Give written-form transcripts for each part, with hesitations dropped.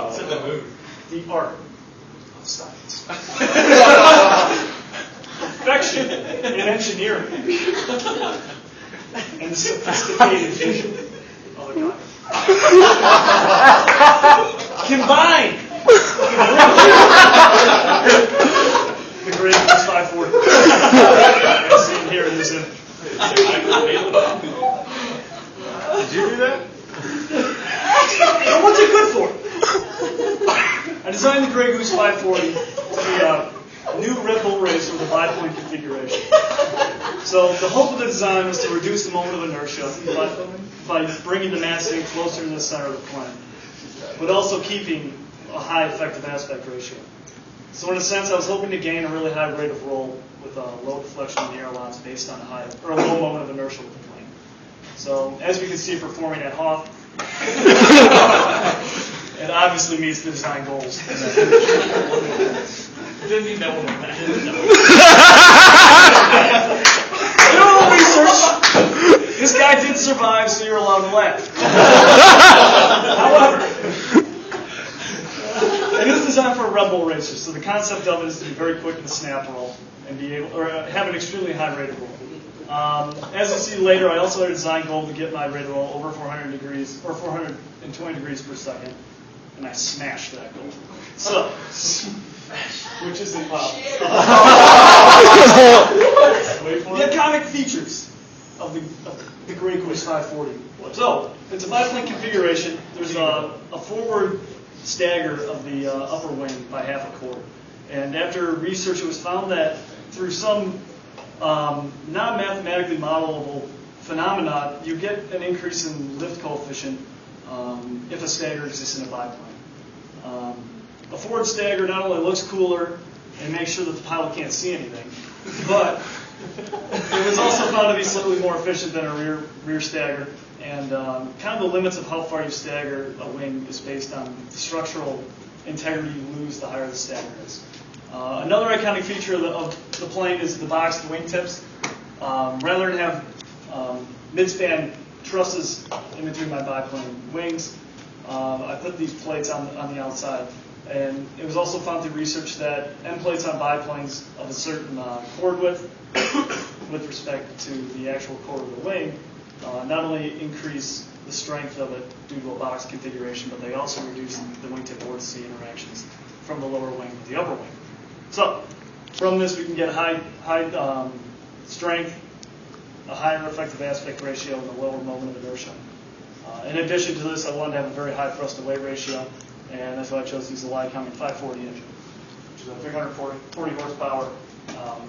It's in the movie. The art of science. Perfection in engineering. And sophisticated vision of the kind. Combined. The great Goose 540. As seen here in this image. Did you do that? Well, what's it good for? I designed the Grey Goose 540 to be a new Red Bull racer with a biplane configuration. So the hope of the design was to reduce the moment of inertia by bringing the mass in closer to the center of the plane, but also keeping a high effective aspect ratio. So in a sense, I was hoping to gain a really high rate of roll with a low deflection in the ailerons based on a low moment of inertia with the plane. So as we can see performing at Hoth, it obviously meets the design goals. Didn't even know what that Research. This guy did survive, so you're allowed to laugh. However, it is designed for a Red Bull racer, so the concept of it is to be very quick in the snap roll and be able, or have an extremely high rate of roll. As you see later, I also had a design goal to get my rate of roll over 400 degrees or 420 degrees per second, and I smashed that goal. So, which is impossible. The iconic features of the Grey Goose 540. So, it's a biplane configuration. There's a forward stagger of the upper wing by half a chord. And after research, it was found that through some non-mathematically modelable phenomena, you get an increase in lift coefficient if a stagger exists in a biplane. A forward stagger not only looks cooler and makes sure that the pilot can't see anything, but it was also found to be slightly more efficient than a rear stagger. And kind of the limits of how far you stagger a wing is based on the structural integrity you lose the higher the stagger is. Another iconic feature of the plane is the boxed wingtips. Rather than have mid-span trusses in between my biplane wings, I put these plates on the outside. And it was also found through research that end plates on biplanes of a certain chord width with respect to the actual chord of the wing not only increase the strength of it due to a box configuration, but they also reduce the wingtip vorticity interactions from the lower wing to the upper wing. So from this we can get high strength, a higher effective aspect ratio, and a lower moment of inertia. In addition to this, I wanted to have a very high thrust to weight ratio, and that's why I chose to use the Lycoming 540 engine, which is a 340 horsepower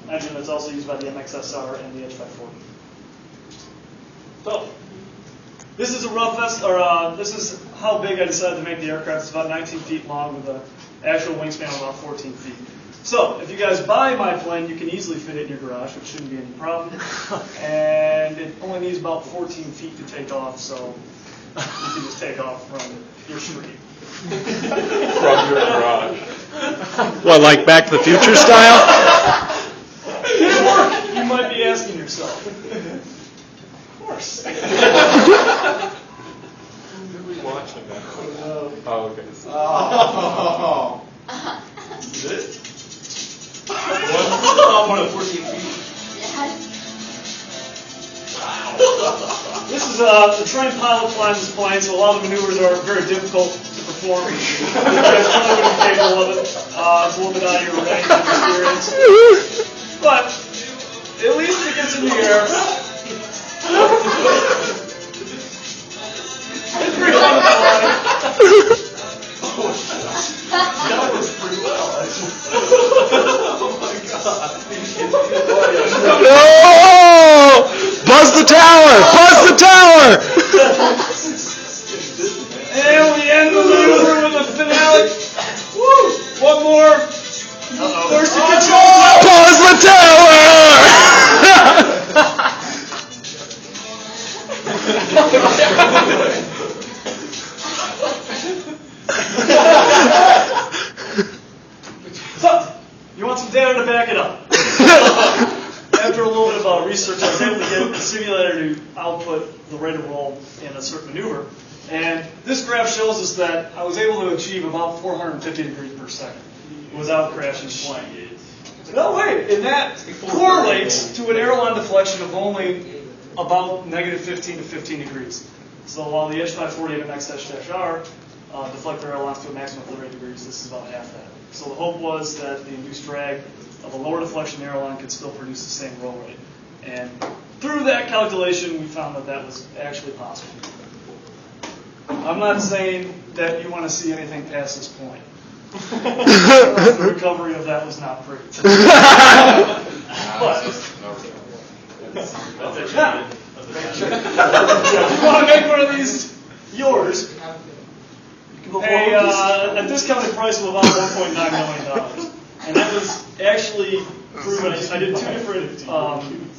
engine that's also used by the MXSR and the Edge 540. So, this is a rough this is how big I decided to make the aircraft. It's about 19 feet long with an actual wingspan of about 14 feet. So, if you guys buy my plane, you can easily fit it in your garage, which shouldn't be any problem. And it only needs about 14 feet to take off, so you can just take off from your street. From your garage. What, like Back to the Future style? Did it work? You might be asking yourself. Of course. Who did we watch on that? Oh, okay. Oh. Is it? One of 14 feet. This is the trained pilot flying this plane, so a lot of the maneuvers are very difficult to perform. You guys probably wouldn't be capable of it. It's a little bit out of your range of experience. But at least it gets in the air. It's pretty fun to fly. That was pretty well, actually. Oh my God. Oh! Buzz the tower! Buzz the tower! And we end the maneuver with a finale. Woo! One more. Thirsty control. Buzz the tower! So, you want some data to back it up. After a little bit of research, I was able to get the simulator to output the rate of roll in a certain maneuver. And this graph shows us that I was able to achieve about 450 degrees per second without crashing the plane. No, wait, and that correlates to an aileron deflection of only about negative 15 to 15 degrees. So while the H548 and X-R deflect their ailerons to a maximum of 38 degrees, this is about half that. So the hope was that the induced drag of a lower deflection aileron could still produce the same roll rate. And through that calculation, we found that that was actually possible. I'm not saying that you want to see anything past this point. The recovery of that was not pretty. But now, if you want to make one of these yours, you can pay a discounted price of about $1.9 million. And that was actually proven. I did two different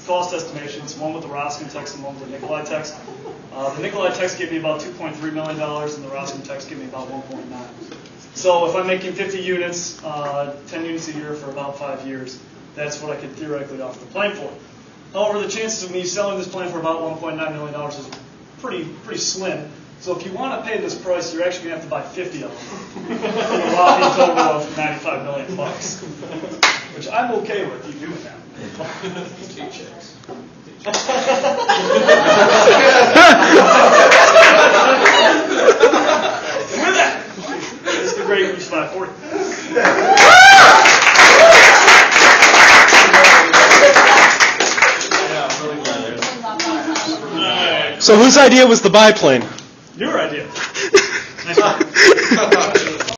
cost estimations, one with the Roskin text and one with the Nikolai text. The Nikolai text gave me about $2.3 million, and the Roskin text gave me about 1.9. So if I'm making 50 units, 10 units a year for about 5 years, that's what I could theoretically offer the plane for. However, the chances of me selling this plane for about $1.9 million is pretty slim. So if you want to pay this price, you're actually going to have to buy 50 of them for a whopping total of $95 million bucks, which I'm okay with you doing that. With that, this is the great Goose 540. So whose idea was the biplane? Your idea. Nice one.